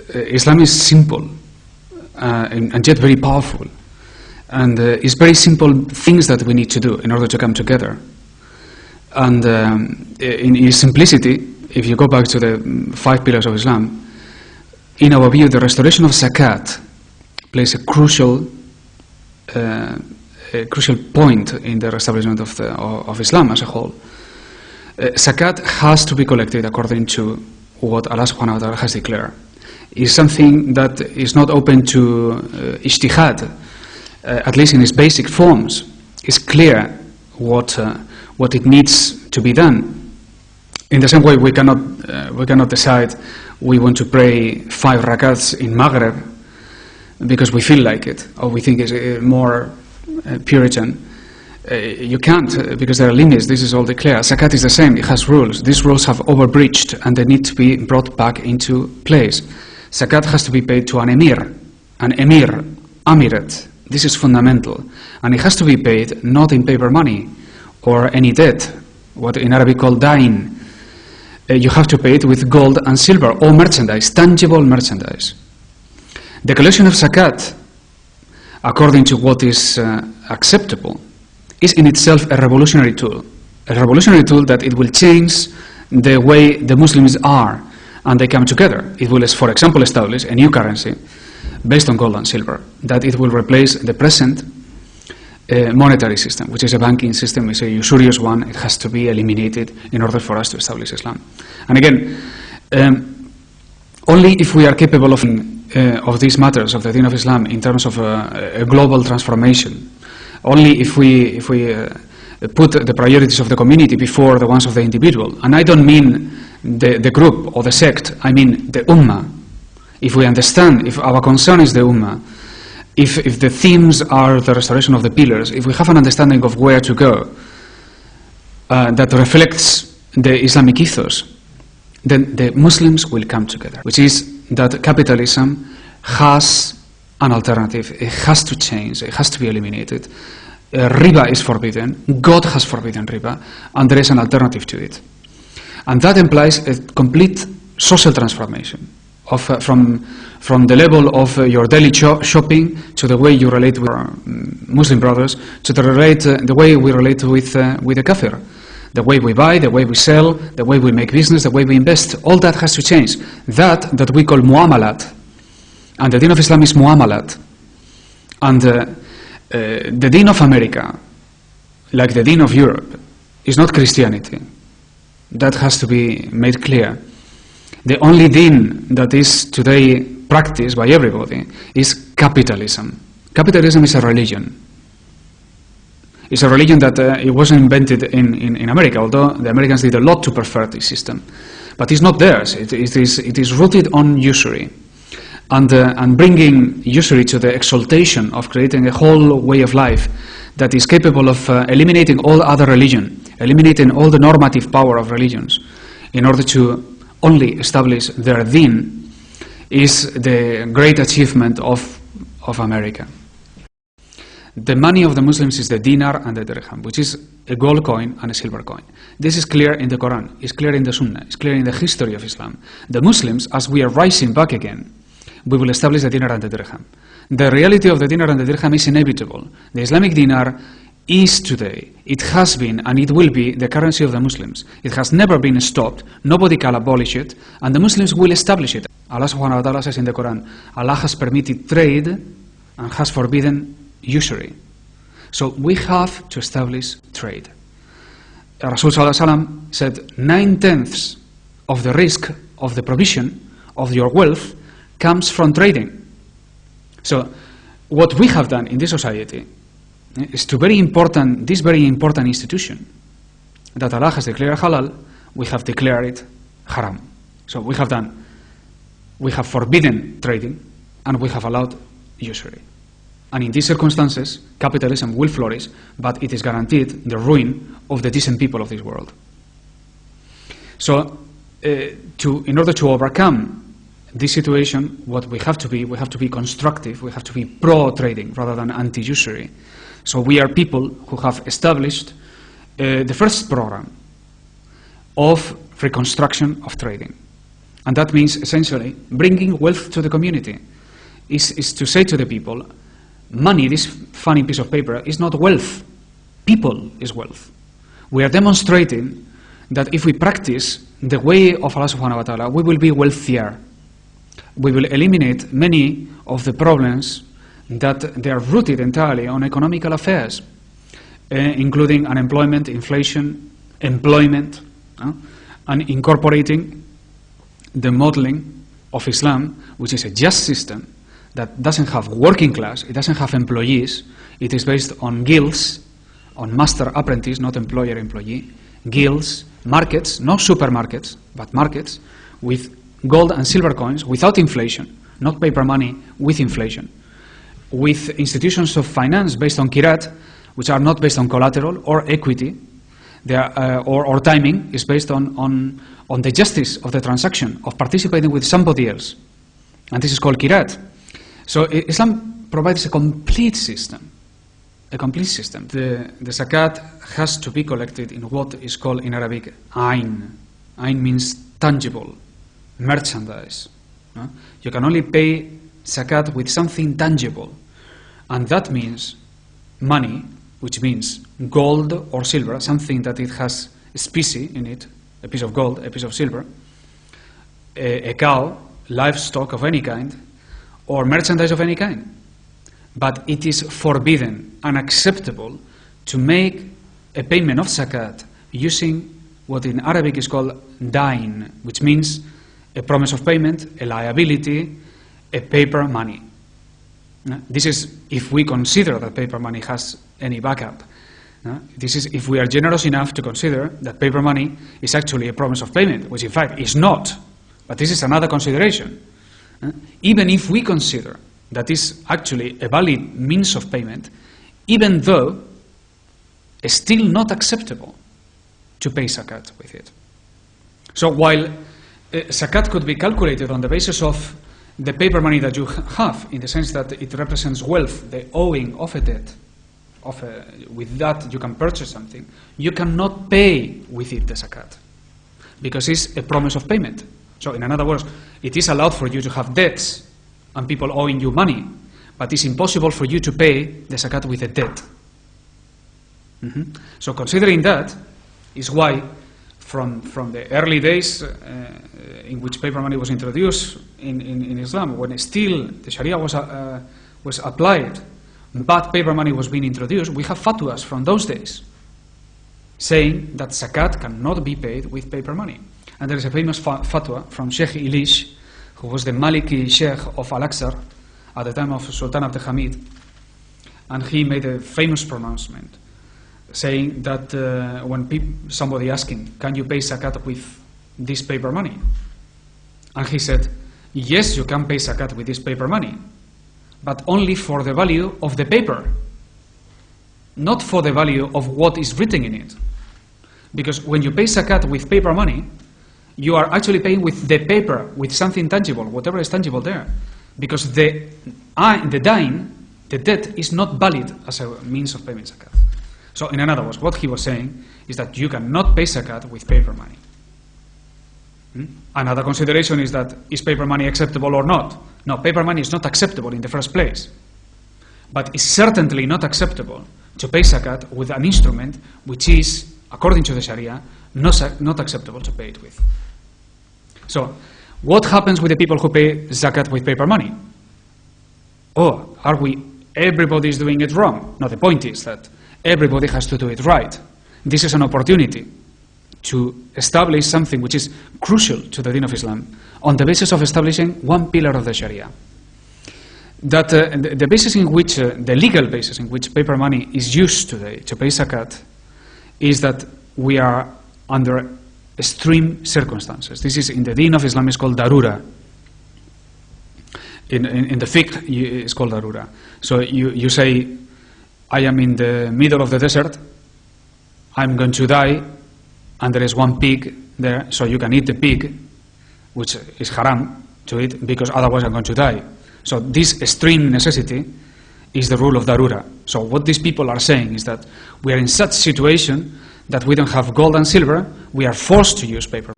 Islam is simple and yet very powerful. And it's very simple things that we need to do in order to come together. And in its simplicity, if you go back to the 5 pillars of Islam, in our view, the restoration of zakat plays a crucial point in the establishment of Islam as a whole. Zakat has to be collected according to what Allah subhanahu wa ta'ala has declared. It's something that is not open to ijtihad, at least in its basic forms. It's clear what it needs to be done. In the same way, we cannot decide we want to pray 5 rakats in Maghreb because we feel like it, or we think it's more Puritan. You can't, because there are limits. This is all declared. Zakat is the same. It has rules. These rules have overbreached, and they need to be brought back into place. Zakat has to be paid to an emir, amirat. This is fundamental. And it has to be paid not in paper money or any debt, what in Arabic called dain. You have to pay it with gold and silver, or merchandise, tangible merchandise. The collection of zakat, according to what is acceptable, is in itself a revolutionary tool that it will change the way the Muslims are and they come together. It will, for example, establish a new currency based on gold and silver, that it will replace the present monetary system, which is a banking system. It's a usurious one. It has to be eliminated in order for us to establish Islam. And again, only if we are capable of these matters of the Deen of Islam in terms of a global transformation, only if we put the priorities of the community before the ones of the individual, and I don't mean the group or the sect, I mean the ummah. If we understand, if our concern is the ummah, if the themes are the restoration of the pillars, if we have an understanding of where to go that reflects the Islamic ethos, then the Muslims will come together, which is that capitalism has an alternative. It has to change. It has to be eliminated. Riba is forbidden. God has forbidden riba, and there is an alternative to it. And that implies a complete social transformation from the level of your daily shopping to the way you relate with Muslim brothers, to the way we relate with the kafir. The way we buy, the way we sell, the way we make business, the way we invest, all that has to change. That we call muamalat. And the Deen of Islam is muamalat. And the Deen of America, like the Deen of Europe, is not Christianity. That has to be made clear. The only Deen that is today practiced by everybody is capitalism. Capitalism is a religion. It's a religion that it wasn't invented in America, although the Americans did a lot to pervert this system. But it's not theirs. It is rooted on usury. And bringing usury to the exaltation of creating a whole way of life that is capable of eliminating all other religion, eliminating all the normative power of religions, in order to only establish their deen, is the great achievement of America. The money of the Muslims is the dinar and the dirham, which is a gold coin and a silver coin. This is clear in the Quran, it's clear in the Sunnah, it's clear in the history of Islam. The Muslims, as we are rising back again, we will establish the dinar and the dirham. The reality of the dinar and the dirham is inevitable. The Islamic dinar is today, it has been, and it will be the currency of the Muslims. It has never been stopped, nobody can abolish it, and the Muslims will establish it. Allah subhanahu wa ta'ala says in the Quran, Allah has permitted trade and has forbidden usury. So we have to establish trade. Rasul sallallahu alaihi wasallam said 9/10 of the risk of the provision of your wealth comes from trading. So what we have done in this society is to this very important institution that Allah has declared halal, we have declared it haram. So we have forbidden trading and we have allowed usury. And in these circumstances, capitalism will flourish, but it is guaranteed the ruin of the decent people of this world. So, in order to overcome this situation, what we have to be constructive, we have to be pro-trading rather than anti-usury. So we are people who have established the first program of reconstruction of trading. And that means essentially bringing wealth to the community. Is to say to the people, money, this funny piece of paper, is not wealth. People is wealth. We are demonstrating that if we practice the way of Allah subhanahu wa ta'ala, we will be wealthier. We will eliminate many of the problems that they are rooted entirely on economical affairs, including unemployment, inflation, employment, and incorporating the modeling of Islam, which is a just system that doesn't have working class, it doesn't have employees, it is based on guilds, on master-apprentice, not employer-employee, guilds, markets, not supermarkets, but markets, with gold and silver coins, without inflation, not paper money, with inflation, with institutions of finance based on kirat, which are not based on collateral or equity, they are, or timing, is based on the justice of the transaction, of participating with somebody else. And this is called kirat. So Islam provides a complete system. A complete system. The zakat has to be collected in what is called in Arabic ayn. Ayn means tangible, merchandise. You can only pay zakat with something tangible. And that means money, which means gold or silver, something that it has a specie in it, a piece of gold, a piece of silver, a cow, livestock of any kind, or merchandise of any kind. But it is forbidden, unacceptable, to make a payment of zakat using what in Arabic is called dain, which means a promise of payment, a liability, a paper money. This is if we consider that paper money has any backup. This is if we are generous enough to consider that paper money is actually a promise of payment, which in fact is not. But this is another consideration. Even if we consider that is actually a valid means of payment, even though it's still not acceptable to pay zakat with it. So while zakat could be calculated on the basis of the paper money that you have, in the sense that it represents wealth, the owing of a debt, with that you can purchase something, you cannot pay with it the zakat, because it's a promise of payment. So in other words, it is allowed for you to have debts and people owing you money, but it's impossible for you to pay the zakat with a debt. So considering that is why from the early days in which paper money was introduced in Islam, when still the Sharia was applied, but paper money was being introduced, we have fatwas from those days saying that zakat cannot be paid with paper money. And there is a famous fatwa from Sheikh Ilish, who was the Maliki Sheikh of Al-Aqsar at the time of Sultan Abd al-Hamid, and he made a famous pronouncement saying that when somebody asked him, can you pay zakat with this paper money? And he said, yes, you can pay zakat with this paper money, but only for the value of the paper, not for the value of what is written in it. Because when you pay zakat with paper money, you are actually paying with the paper, with something tangible, whatever is tangible there. Because the dain, the debt, is not valid as a means of payment zakat. So in other words, what he was saying is that you cannot pay zakat with paper money. Another consideration is that, is paper money acceptable or not? No, paper money is not acceptable in the first place. But it's certainly not acceptable to pay zakat with an instrument which is, according to the Sharia, not acceptable to pay it with. So, what happens with the people who pay zakat with paper money? Oh, everybody is doing it wrong? No, the point is that everybody has to do it right. This is an opportunity to establish something which is crucial to the Deen of Islam on the basis of establishing one pillar of the Sharia. That the basis in which, the legal basis in which paper money is used today to pay zakat is that we are under extreme circumstances. This is in the Deen of Islam is called darura. In the fiqh it's called darura. So you say, I am in the middle of the desert, I'm going to die, and there is one pig there, so you can eat the pig, which is haram to eat, because otherwise I'm going to die. So this extreme necessity is the rule of darura. So what these people are saying is that we are in such situation that we don't have gold and silver, we are forced to use paper